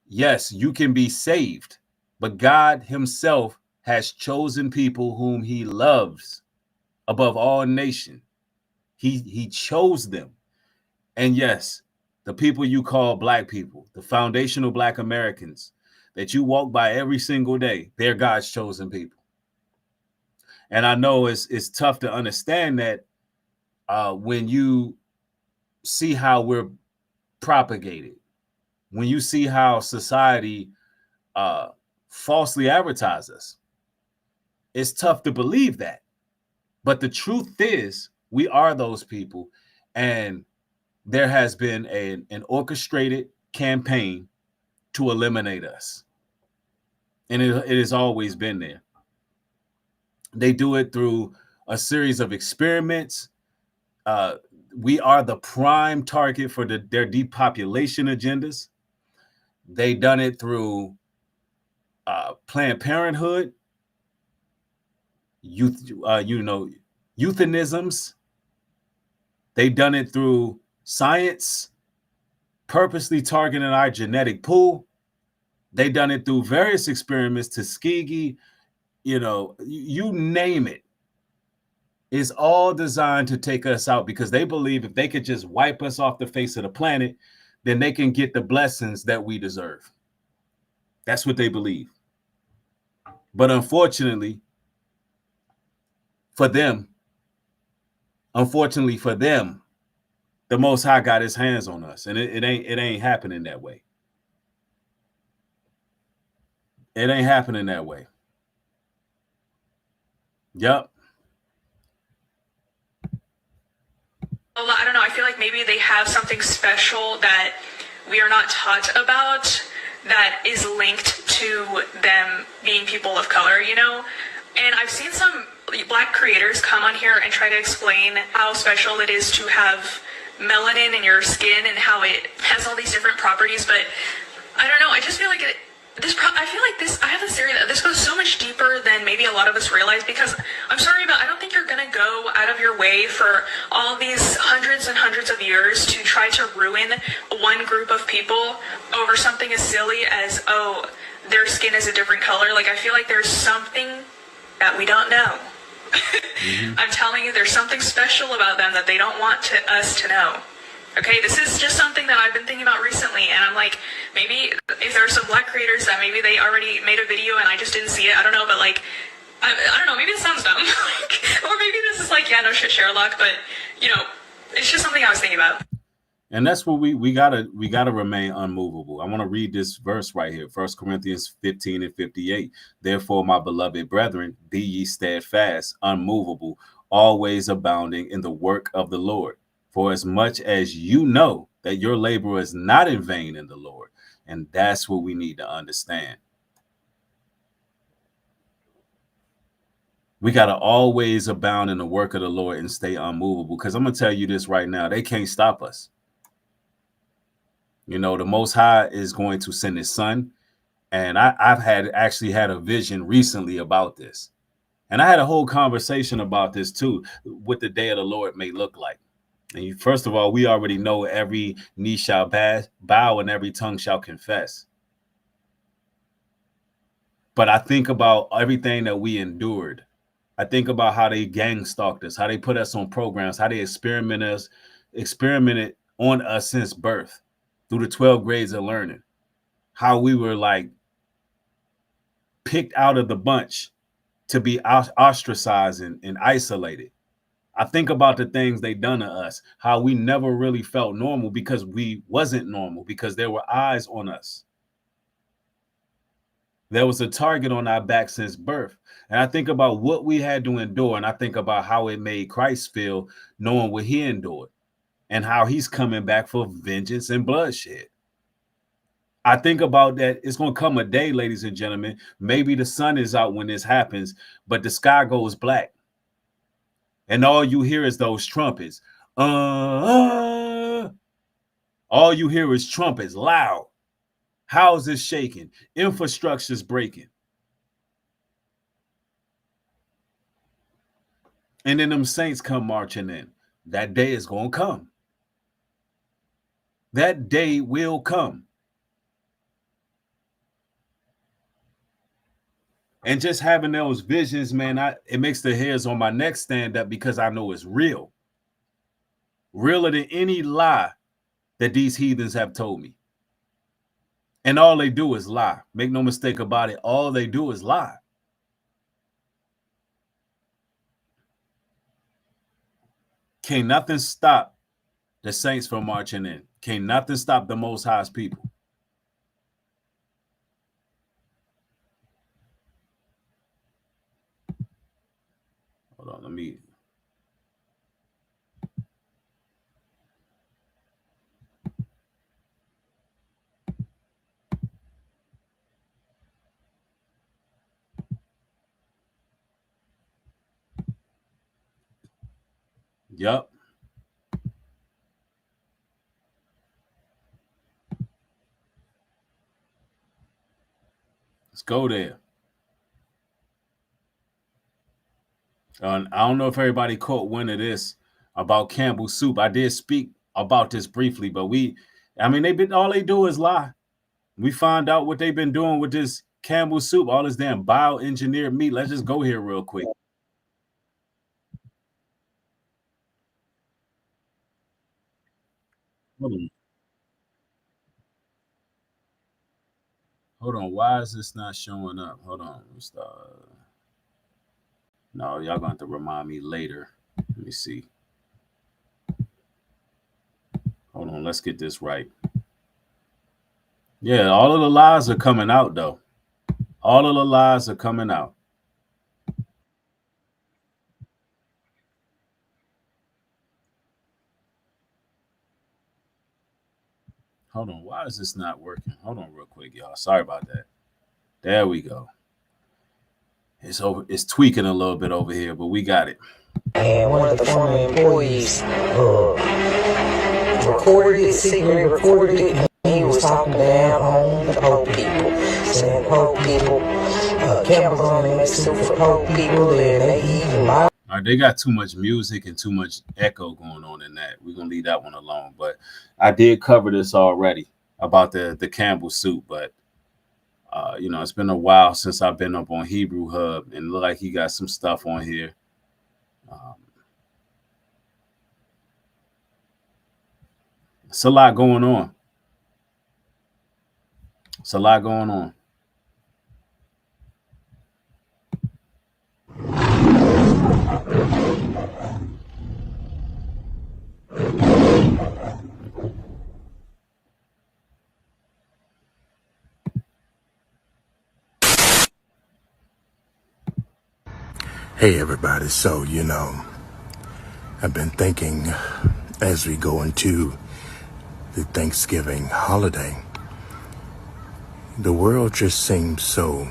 yes, you can be saved. But God himself has chosen people whom he loves above all nation. He chose them. And yes, the people you call Black people, the foundational Black Americans that you walk by every single day, they're God's chosen people. And I know it's tough to understand that when you see how we're propagated, when you see how society falsely advertises us. It's tough to believe that. But the truth is, we are those people. And there has been an orchestrated campaign to eliminate us. And it has always been there. They do it through a series of experiments. We are the prime target for their depopulation agendas. They done it through Planned Parenthood, euthanisms. They've done it through science, purposely targeting our genetic pool. They've done it through various experiments, Tuskegee, you name it. It's all designed to take us out because they believe if they could just wipe us off the face of the planet, then they can get the blessings that we deserve. That's what they believe. But unfortunately for them, the Most High got his hands on us, and it ain't happening that way. It ain't happening that way. Yep. I don't know. I feel like maybe they have something special that we are not taught about that is linked to them being people of color, And I've seen some Black creators come on here and try to explain how special it is to have melanin in your skin and how it has all these different properties. But I don't know. I just feel like I have this theory that this goes so much deeper than maybe a lot of us realize, because I'm sorry, but I don't think you're going to go out of your way for all these hundreds and hundreds of years to try to ruin one group of people over something as silly as, oh, their skin is a different color. Like, I feel like there's something that we don't know. I'm telling you, there's something special about them that they don't want us to know. Okay, this is just something that I've been thinking about recently, and I'm like, maybe if there are some black creators that maybe they already made a video and I just didn't see it, I don't know, but like, I don't know, maybe this sounds dumb, or maybe this is like, yeah, no shit, Sherlock, but, you know, it's just something I was thinking about. And that's what we gotta remain unmovable. I want to read this verse right here, 1 Corinthians 15 and 58. Therefore, my beloved brethren, be ye steadfast, unmovable, always abounding in the work of the Lord. For as much as you know that your labor is not in vain in the Lord. And that's what we need to understand. We got to always abound in the work of the Lord and stay unmovable. Because I'm going to tell you this right now, they can't stop us. You know, the Most High is going to send his son. And I've actually had a vision recently about this. And I had a whole conversation about this too, what the day of the Lord may look like. And first of all, we already know every knee shall bow and every tongue shall confess. But I think about everything that we endured. I think about how they gang stalked us, how they put us on programs, how they experimented on us since birth through the 12 grades of learning, how we were like picked out of the bunch to be ostracized and isolated. I think about the things they done to us, how we never really felt normal because we wasn't normal, because there were eyes on us. There was a target on our back since birth. And I think about what we had to endure, and I think about how it made Christ feel knowing what he endured and how he's coming back for vengeance and bloodshed. I think about that. It's going to come a day, ladies and gentlemen, maybe the sun is out when this happens, but the sky goes black. And all you hear is those trumpets. All you hear is trumpets loud. Houses shaking. Infrastructure's breaking. And then them saints come marching in. That day is going to come. That day will come. And just having those visions, man, it makes the hairs on my neck stand up because I know it's real. Realer than any lie that these heathens have told me. And all they do is lie. Make no mistake about it. All they do is lie. Can't nothing stop the saints from marching in. Can't nothing stop the Most High's people. Hold on, let me. Yep. Let's go there. I don't know if everybody caught wind of this about Campbell's soup. I did speak about this briefly, but all they do is lie. We find out what they've been doing with this Campbell's soup, all this damn bioengineered meat. Let's just go here real quick. Hold on. Why is this not showing up? Hold on. No, y'all going to have to remind me later. Let me see. Hold on. Let's get this right. Yeah, all of the lies are coming out, though. All of the lies are coming out. Hold on. Why is this not working? Hold on real quick, y'all. Sorry about that. There we go. It's tweaking a little bit over here, but we got it. And one of the former employees recorded it, secretly recorded it, and he was talking down on the Pope people, saying Pope people, Campbell's only makes soup for Pope people, and they even All right, they got too much music and too much echo going on in that. We're going to leave that one alone. But I did cover this already about the Campbell soup, but it's been a while since I've been up on Hebrew Hub, and look like he got some stuff on here. It's a lot going on. It's a lot going on. Hey everybody, so I've been thinking as we go into the Thanksgiving holiday, the world just seems so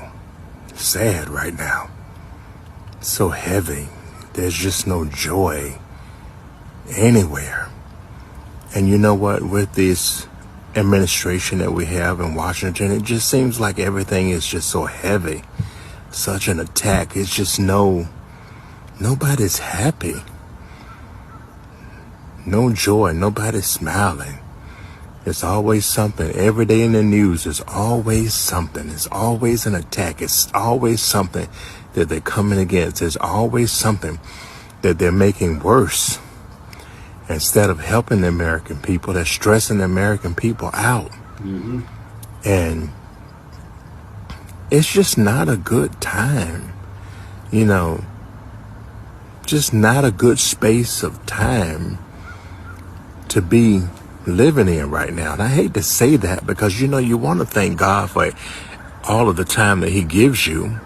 sad right now, so heavy. There's just no joy anywhere. And you know what, with this administration that we have in Washington, it just seems like everything is just so heavy, such an attack. It's just nobody's happy. No joy, nobody's smiling. It's always something. Every day in the news, there's always something. It's always an attack. It's always something that they're coming against. There's always something that they're making worse. Instead of helping the American people, they're stressing the American people out. Mm-hmm. And it's just not a good time. Just not a good space of time to be living in right now. And I hate to say that because, you want to thank God for all of the time that he gives you.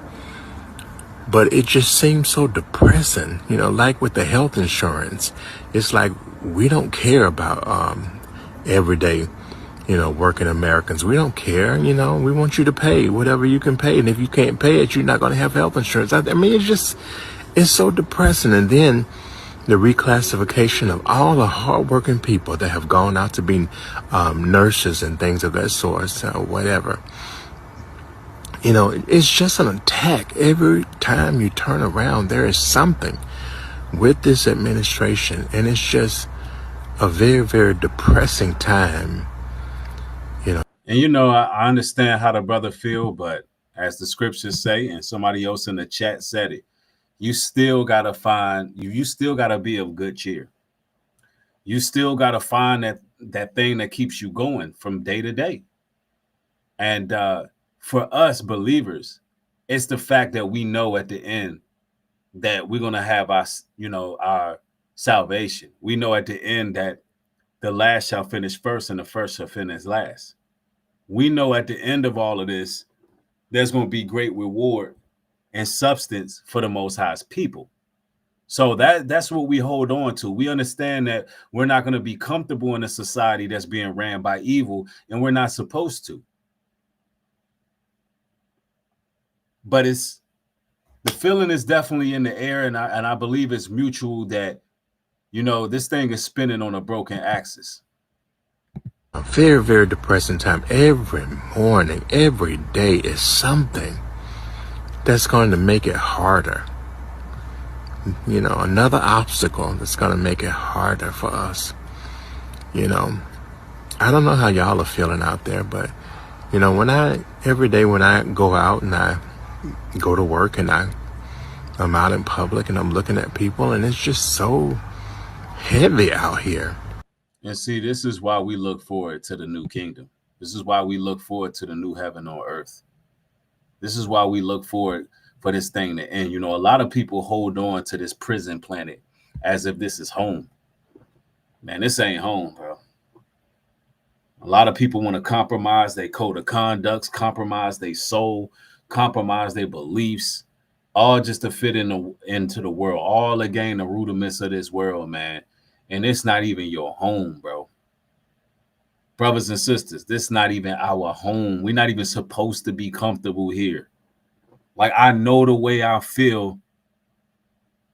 But it just seems so depressing, like with the health insurance. It's like we don't care about everyday, working Americans. We don't care, we want you to pay whatever you can pay. And if you can't pay it, you're not going to have health insurance. I mean, it's so depressing. And then the reclassification of all the hardworking people that have gone out to be nurses and things of that sort, whatever. It's just an attack. Every time you turn around, there is something with this administration. And it's just a very, very depressing time. And I understand how the brother feel, but as the scriptures say, and somebody else in the chat said it, you still got to be of good cheer. You still got to find that thing that keeps you going from day to day. And for us believers, it's the fact that we know at the end that we're going to have our salvation. We know at the end that the last shall finish first and the first shall finish last. We know at the end of all of this, there's going to be great reward and substance for the Most High's people. So that's what we hold on to. We understand that we're not going to be comfortable in a society that's being ran by evil, and we're not supposed to. But the feeling is definitely in the air, and I believe it's mutual that, this thing is spinning on a broken axis. A very, very depressing time. Every morning, every day is something that's going to make it harder. Another obstacle that's going to make it harder for us. I don't know how y'all are feeling out there, but, every day when I go out and I go to work and I'm out in public and I'm looking at people and it's just so heavy out here. And see, this is why we look forward to the new kingdom. This is why we look forward to the new heaven on earth. This is why we look forward for this thing to end. A lot of people hold on to this prison planet as if this is home. Man, this ain't home, bro. A lot of people want to compromise their code of conduct, compromise their soul, compromise their beliefs, all just to fit into the world, all to gain the rudiments of this world, man. And it's not even your home, bro. Brothers and sisters, this is not even our home. We're not even supposed to be comfortable here. Like, I know the way I feel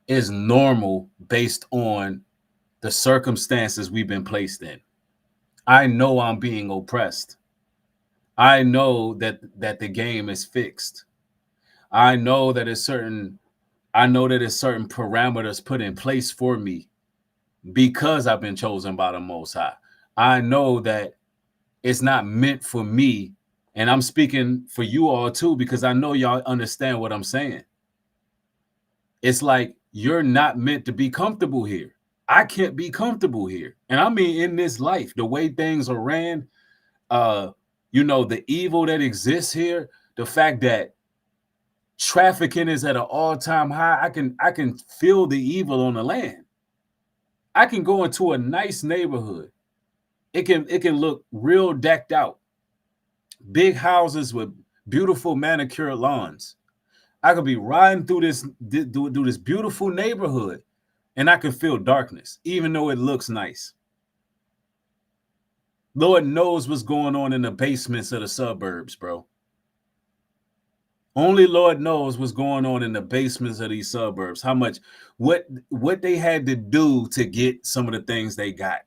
is normal based on the circumstances we've been placed in. I know I'm being oppressed. I know that the game is fixed. I know that it's certain parameters put in place for me because I've been chosen by the Most High. I know that it's not meant for me, and I'm speaking for you all too, because I know y'all understand what I'm saying. It's like you're not meant to be comfortable here. I can't be comfortable here. And I mean, in this life, the way things are ran, the evil that exists here, the fact that trafficking is at an all-time high, I can feel the evil on the land. I can go into a nice neighborhood. It can look real decked out. Big houses with beautiful manicured lawns. I could be riding through this beautiful neighborhood, and I can feel darkness, even though it looks nice. Lord knows what's going on in the basements of the suburbs, bro. Only Lord knows what's going on in the basements of these suburbs. How much, what they had to do to get some of the things they got.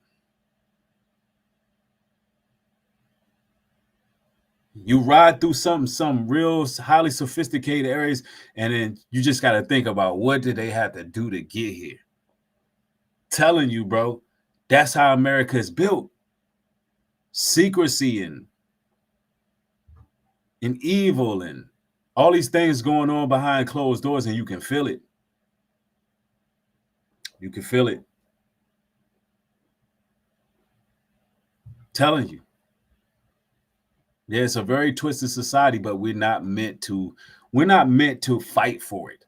You ride through some real highly sophisticated areas, and then you just got to think about what did they have to do to get here. Telling you, bro, that's how America is built. Secrecy and evil and all these things going on behind closed doors, and you can feel it. You can feel it. Telling you. Yeah, it's a very twisted society, but we're not meant to fight for it.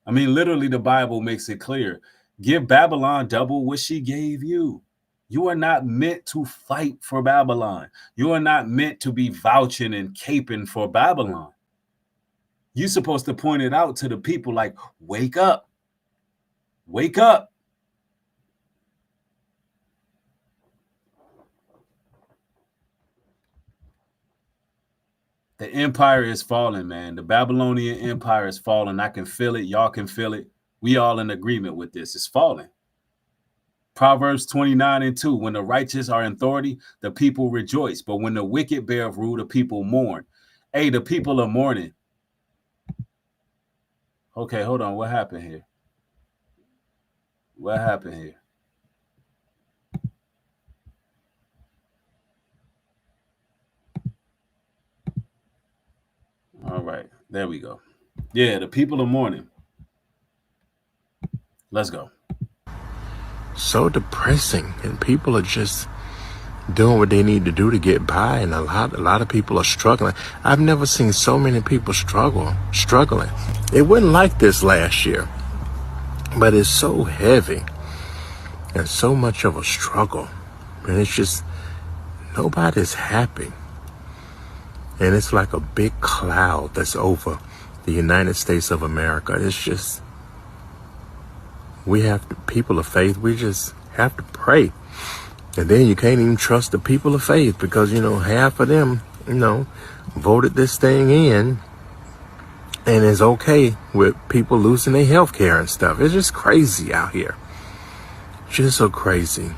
I mean, literally, the Bible makes it clear. Give Babylon double what she gave you. You are not meant to fight for Babylon. You are not meant to be vouching and caping for Babylon. You're supposed to point it out to the people like, wake up. Wake up. The empire is falling, man. The Babylonian empire is falling. I can feel it. Y'all can feel it. We all in agreement with this. It's falling. Proverbs 29:2. When the righteous are in authority, the people rejoice. But when the wicked bear rule, the people mourn. Hey, the people are mourning. Okay, hold on. What happened here? What happened here? All right, there we go. Yeah, the people are mourning. Let's go. So depressing, and people are just doing what they need to do to get by, and a lot of people are struggling. I've never seen so many people struggling. It wasn't like this last year, but it's so heavy and so much of a struggle, and it's just nobody's happy. And it's like a big cloud that's over the United States of America. It's just, people of faith, we just have to pray. And then you can't even trust the people of faith because, half of them, voted this thing in and is okay with people losing their health care and stuff. It's just crazy out here. Just so crazy,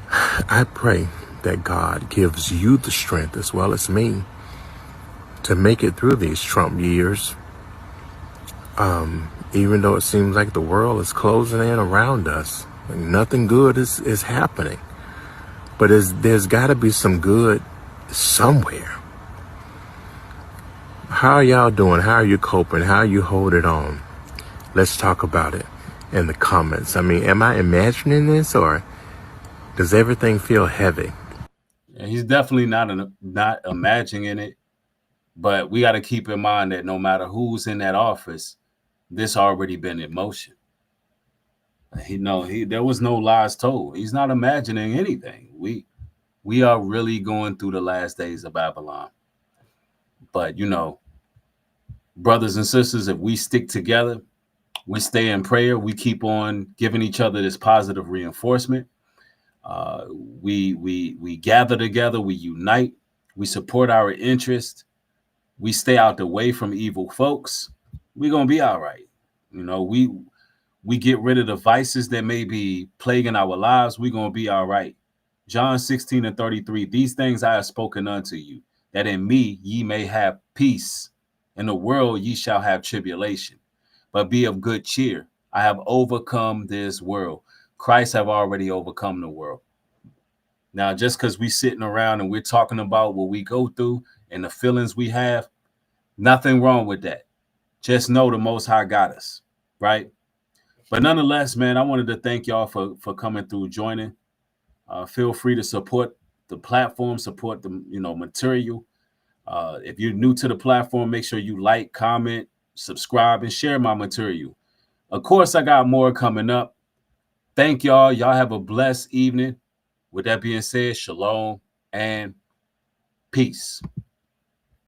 I pray that God gives you the strength as well as me to make it through these Trump years. Even though it seems like the world is closing in around us, and nothing good is happening. But there's got to be some good somewhere. How are y'all doing? How are you coping? How are you holding on? Let's talk about it in the comments. I mean, am I imagining this, or does everything feel heavy? Yeah, he's definitely not imagining it, but we got to keep in mind that no matter who's in that office, this already been in motion. There was no lies told. He's not imagining anything. We are really going through the last days of Babylon. But brothers and sisters, if we stick together, we stay in prayer, we keep on giving each other this positive reinforcement. We gather together, we unite, we support our interests, we stay out the way from evil folks, we're gonna be all right. We get rid of the vices that may be plaguing our lives, we're gonna be all right. John 16:33, these things I have spoken unto you, that in me ye may have peace. In the world ye shall have tribulation, but be of good cheer. I have overcome this world. Christ have already overcome the world. Now, just because we sitting around and we're talking about what we go through and the feelings we have, nothing wrong with that. Just know the Most High got us, right? But nonetheless, man, I wanted to thank y'all for coming through, joining. Feel free to support the platform, support the material. If you're new to the platform, make sure you like, comment, subscribe, and share my material. Of course, I got more coming up. Thank y'all. Y'all have a blessed evening. With that being said, shalom and peace.